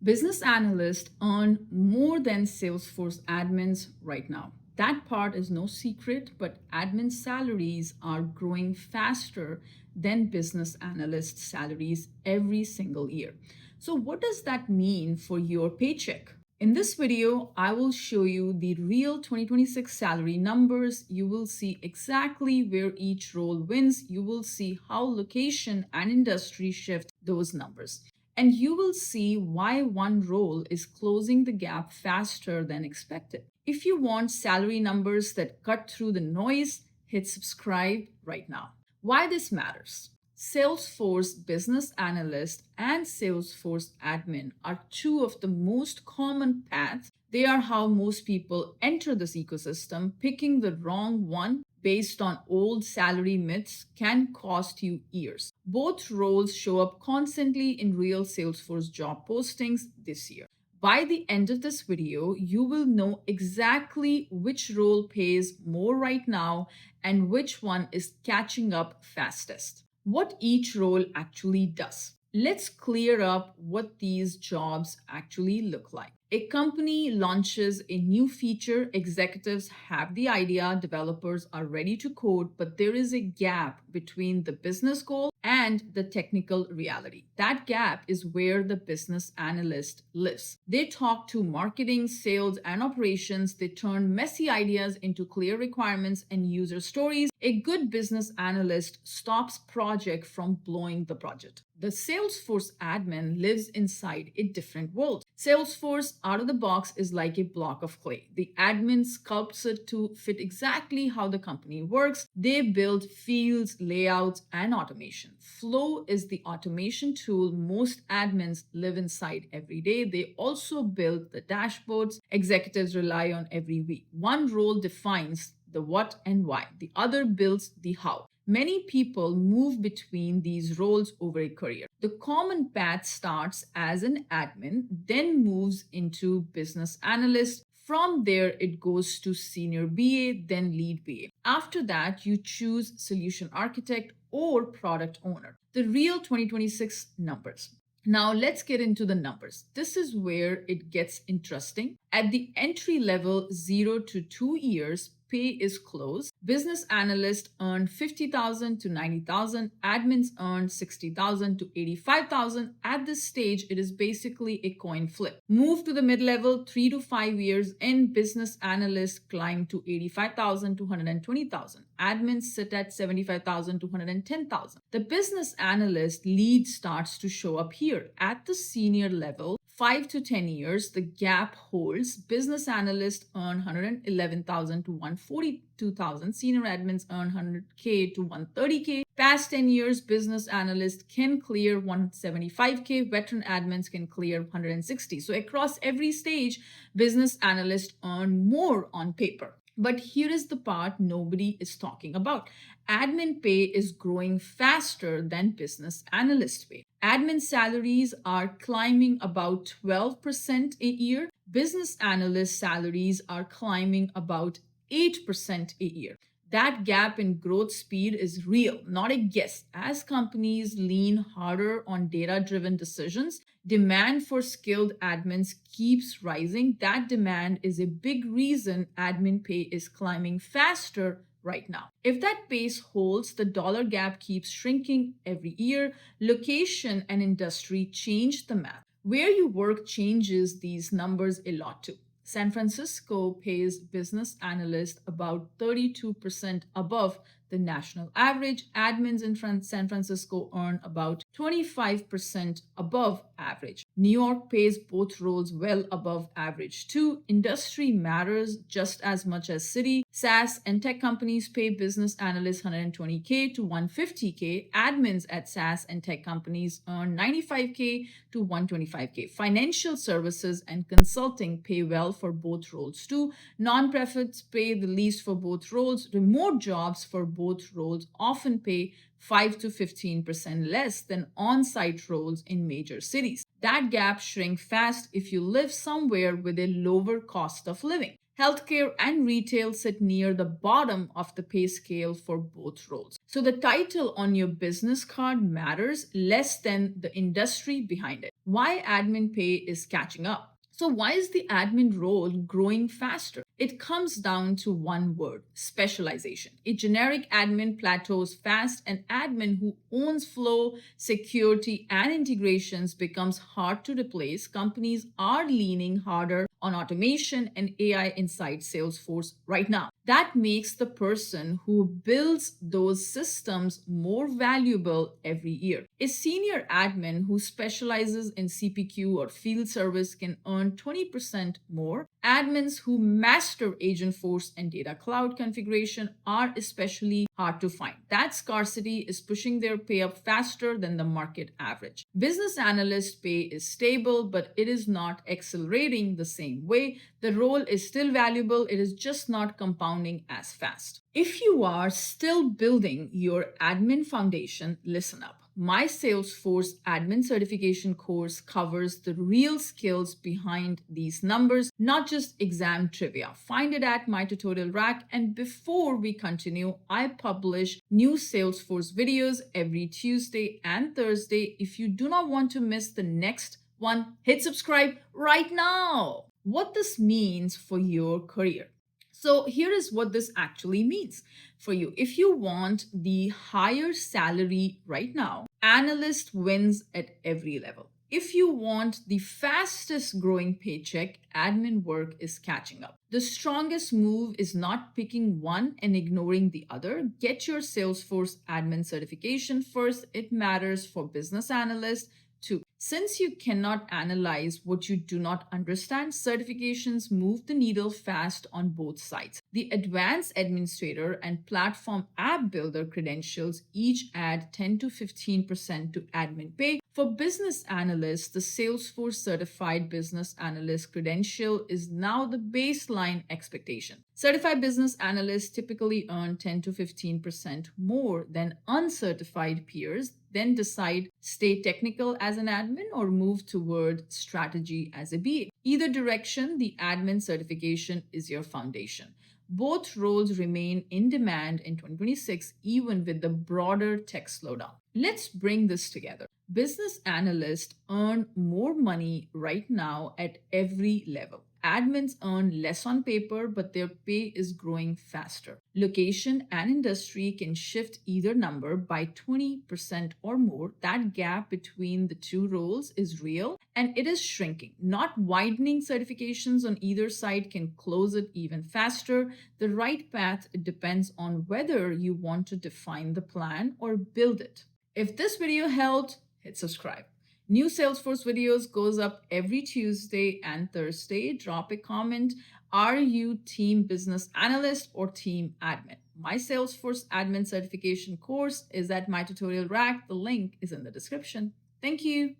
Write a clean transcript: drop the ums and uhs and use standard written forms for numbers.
Business analysts earn more than Salesforce admins right now. That part is no secret, but admin salaries are growing faster than business analyst salaries every single year. So, what does that mean for your paycheck? In this video, I will show you the real 2026 salary numbers. You will see exactly where each role wins. You will see how location and industry shift those numbers. And you will see why one role is closing the gap faster than expected. If you want salary numbers that cut through the noise, hit subscribe right now. Why this matters? Salesforce Business Analyst and Salesforce Admin are two of the most common paths. They are how most people enter this ecosystem. Picking the wrong one based on old salary myths can cost you years. Both roles show up constantly in real Salesforce job postings this year. By the end of this video, you will know exactly which role pays more right now and which one is catching up fastest. What each role actually does. Let's clear up what these jobs actually look like. A company launches a new feature, executives have the idea, developers are ready to code, but there is a gap between the business goal and the technical reality. That gap is where the business analyst lives. They talk to marketing, sales, and operations. They turn messy ideas into clear requirements and user stories. A good business analyst stops project from blowing the budget. The Salesforce admin lives inside a different world. Salesforce out of the box is like a block of clay. The admin sculpts it to fit exactly how the company works. They build fields, layouts, and automation. Flow is the automation tool most admins live inside every day. They also build the dashboards executives rely on every week. One role defines the what and why. The other builds the how. Many people move between these roles over a career. The common path starts as an admin, then moves into business analyst. From there, it goes to senior BA, then lead BA. After that, you choose solution architect or product owner. The real 2026 numbers. Now let's get into the numbers. This is where it gets interesting. At the entry level 0 to 2 years, pay is close. Business analysts earn 50,000 to 90,000. Admins earn 60,000 to 85,000. At this stage, it is basically a coin flip. Move to the mid-level 3 to 5 years in. Business analysts climb to 85,000 to 120,000. Admins sit at 75,000 to 110,000. The business analyst lead starts to show up here. At the senior level, 5 to 10 years, the gap holds. Business analysts earn 111,000 to 142,000. Senior admins earn 100K to 130K. Past 10 years, business analysts can clear 175K. Veteran admins can clear 160. So across every stage, business analysts earn more on paper. But here is the part nobody is talking about. Admin pay is growing faster than business analyst pay. Admin salaries are climbing about 12% a year. Business analyst salaries are climbing about 8% a year. That gap in growth speed is real, not a guess. As companies lean harder on data-driven decisions, demand for skilled admins keeps rising. That demand is a big reason admin pay is climbing faster right now. If that pace holds, the dollar gap keeps shrinking every year. Location and industry change the math. Where you work changes these numbers a lot too. San Francisco pays business analysts about 32% above the national average. Admins in San Francisco earn about 25% above average. New York pays both roles well above average too. Industry matters just as much as city. SaaS and tech companies pay business analysts 120K to 150K. Admins at SaaS and tech companies earn 95K to 125K. Financial services and consulting pay well for both roles too. Nonprofits pay the least for both roles. Remote jobs for both roles often pay 5 to 15% less than on-site roles in major cities. That gap shrinks fast if you live somewhere with a lower cost of living. Healthcare and retail sit near the bottom of the pay scale for both roles. So the title on your business card matters less than the industry behind it. Why admin pay is catching up. So why is the admin role growing faster? It comes down to one word: specialization. A generic admin plateaus fast. An admin who owns flow, security, and integrations becomes hard to replace. Companies are leaning harder on automation and AI inside Salesforce right now. That makes the person who builds those systems more valuable every year. A senior admin who specializes in CPQ or field service can earn 20% more. Admins who master Agentforce and data cloud configuration are especially hard to find. That scarcity is pushing their pay up faster than the market average. Business analyst pay is stable, but it is not accelerating the same way. The role is still valuable, it is just not compounding as fast. If you are still building your admin foundation, listen up. My Salesforce Admin certification course covers the real skills behind these numbers, not just exam trivia. Find it at MyTutorialRack. And before we continue, I publish new Salesforce videos every Tuesday and Thursday. If you do not want to miss the next one, hit subscribe right now. What this means for your career. So here is what this actually means for you. If you want the higher salary right now, analyst wins at every level. If you want the fastest growing paycheck, admin work is catching up. The strongest move is not picking one and ignoring the other. Get your Salesforce admin certification first. It matters for business analysts too. Since you cannot analyze what you do not understand, certifications move the needle fast on both sides. The Advanced Administrator and Platform App Builder credentials each add 10 to 15% to admin pay. For business analysts, the Salesforce Certified Business Analyst credential is now the baseline expectation. Certified business analysts typically earn 10 to 15% more than uncertified peers, then decide stay technical as an admin or move toward strategy as a BA. Either direction, the admin certification is your foundation. Both roles remain in demand in 2026, even with the broader tech slowdown. Let's bring this together. Business analysts earn more money right now at every level. Admins earn less on paper, but their pay is growing faster. Location and industry can shift either number by 20% or more. That gap between the two roles is real and it is shrinking. Not widening. Certifications on either side can close it even faster. The right path depends on whether you want to define the plan or build it. If this video helped, hit subscribe. New Salesforce videos goes up every Tuesday and Thursday. Drop a comment. Are you team business analyst or team admin? My Salesforce admin certification course is at MyTutorialRack. The link is in the description. Thank you.